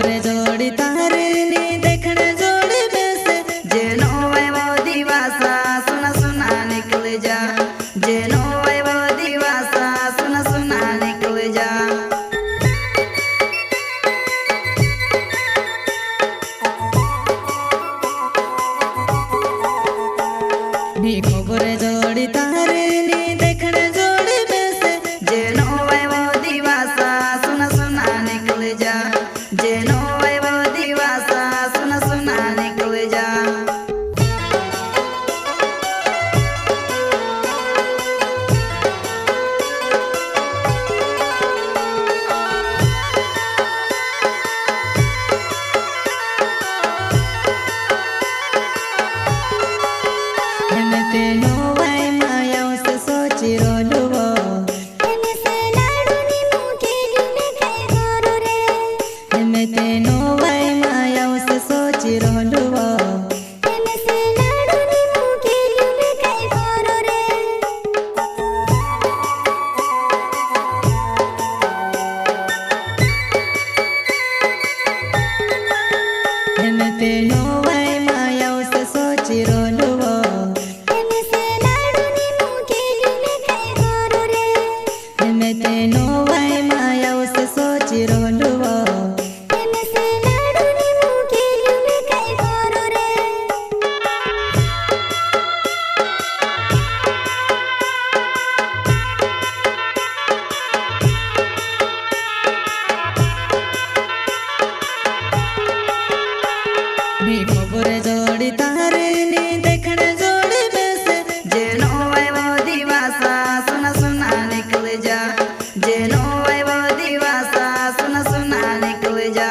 खबर जोड़ी तारे नी देखने जोड़ी बेसे जेनो वै वो दिवासा सुना सुना निकल जा जेनो वै वो दिवासा सुना सुना निकल जा नी खबर जोड़ी तारे नी देखने जोड़ी बेसे जेनो वै वो दिवासा सुना सुना निकल जा जेनो वै वो दिवासा सुना सुना निकल जा तेनो वै माया से सोची रोलुवो तेनो वै माया से सोची रोलुवो तेनो वै माया से सोची रोलुवो तेनो वै माया से सोची रोलुवो नी खबर जोड़ी तारे नी देखने जोड़ी बेसे जेनो वै वो दिवासा सुना सुना निकल जा जेनो वै वो दिवासा सुना सुना निकल जा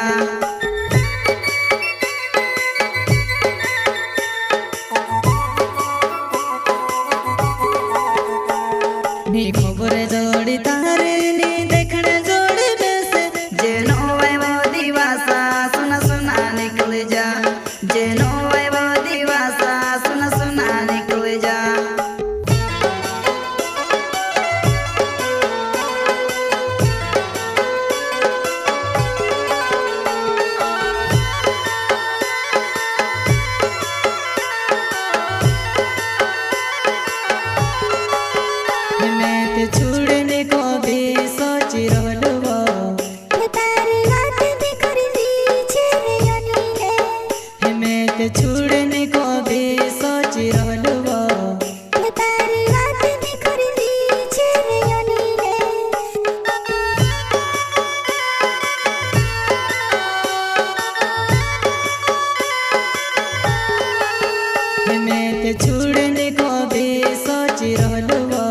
नी खबर जोड़ी तारे नी देखने जोड़ी बेसे जेनो वै वो दिवासा सुना सुना निकल जा जेनो वै वो दिवासा सुना सुना निकल जा मैं ते छुड़ने को भी सोची रोलुवो मैं ते छुड़ने को भी सोची रोलुवो मैं ते छुड़ने को भी सोची रोलुवो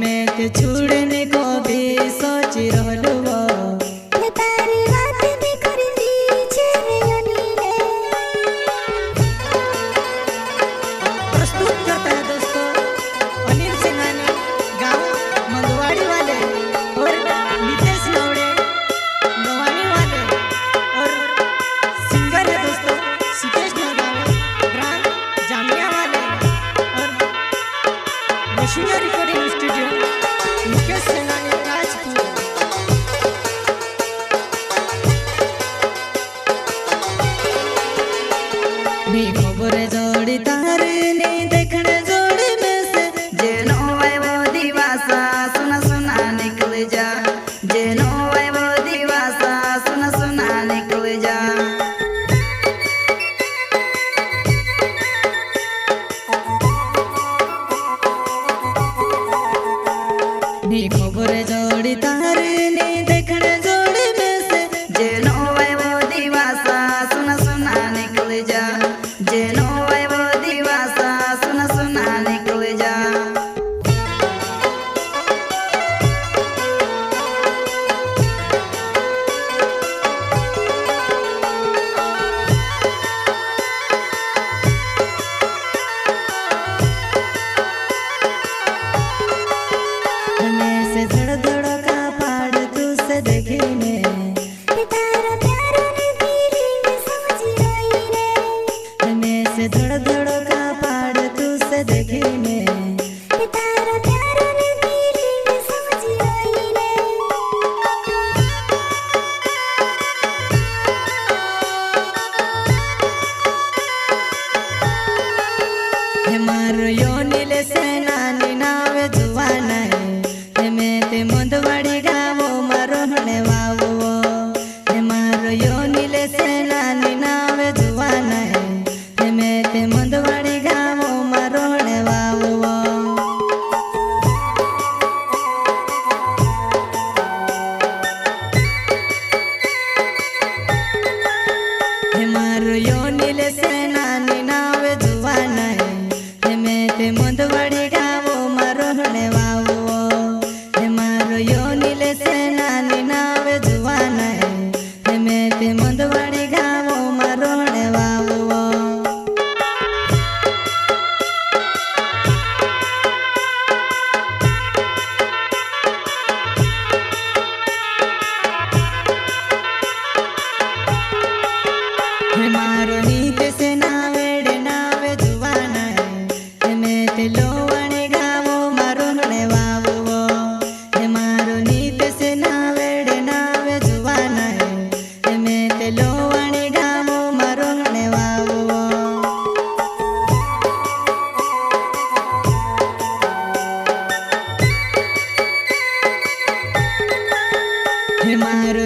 मैं ते छुड़ने को भी सोची रोलुवो प्रस्तुत करता है दोस्तों अनिल सिंघानी गाँव मंगवाड़ी वाले और नितेश नवड़े नवानी वाले और सिंगर है दोस्तों सितेश नगावे ग्राम जामिया वाले और वशिंगा रिकॉर्डिंग स्टूडियो मुकेश सिंघानी राजपुर नी खबर जोड़ी तारे नी देखने जोड़ी बेसे जेनो वै वो दिवासा सुना सुना निकल जा जेनो वै वो दिवासा सुना सुना निकल जा नी खबर जोड़ी तारे नी देखने जोड़ी बेसे जेनो वै वो दिवासा सुना सुना निकल जा जेनो वै वो दिवासा सुना सुना निकल जा से धड़ धड़ का पहाड़ तू से તે મોંધવાડી ગાવો મારો હણે વાવો હે મારો યોની લે સેનાની નાવે જુવાના હે મેં તે મોંધવાડી ગાવો મારો હણે વાવો હે મારો યોની લે સેનાની નાવે જુવાના હે મેં તે મોંધવાડી ગાવો મારો હણે વાવો હે મારો યોની લે સેનાની નાવે જુવાના હે મેં તે મોંધવાડી ગાવો મારો હણે વાવો હે મારો નીત સે નાવેડે નાવે જુવાના હે મેં તે લોવાણી ગાવો મારો હણે વાવો હે મારો નીત સે નાવેડે નાવે જુવાના હે મેં તે લોવાણી ગાવો મારો હણે વાવો હે મારો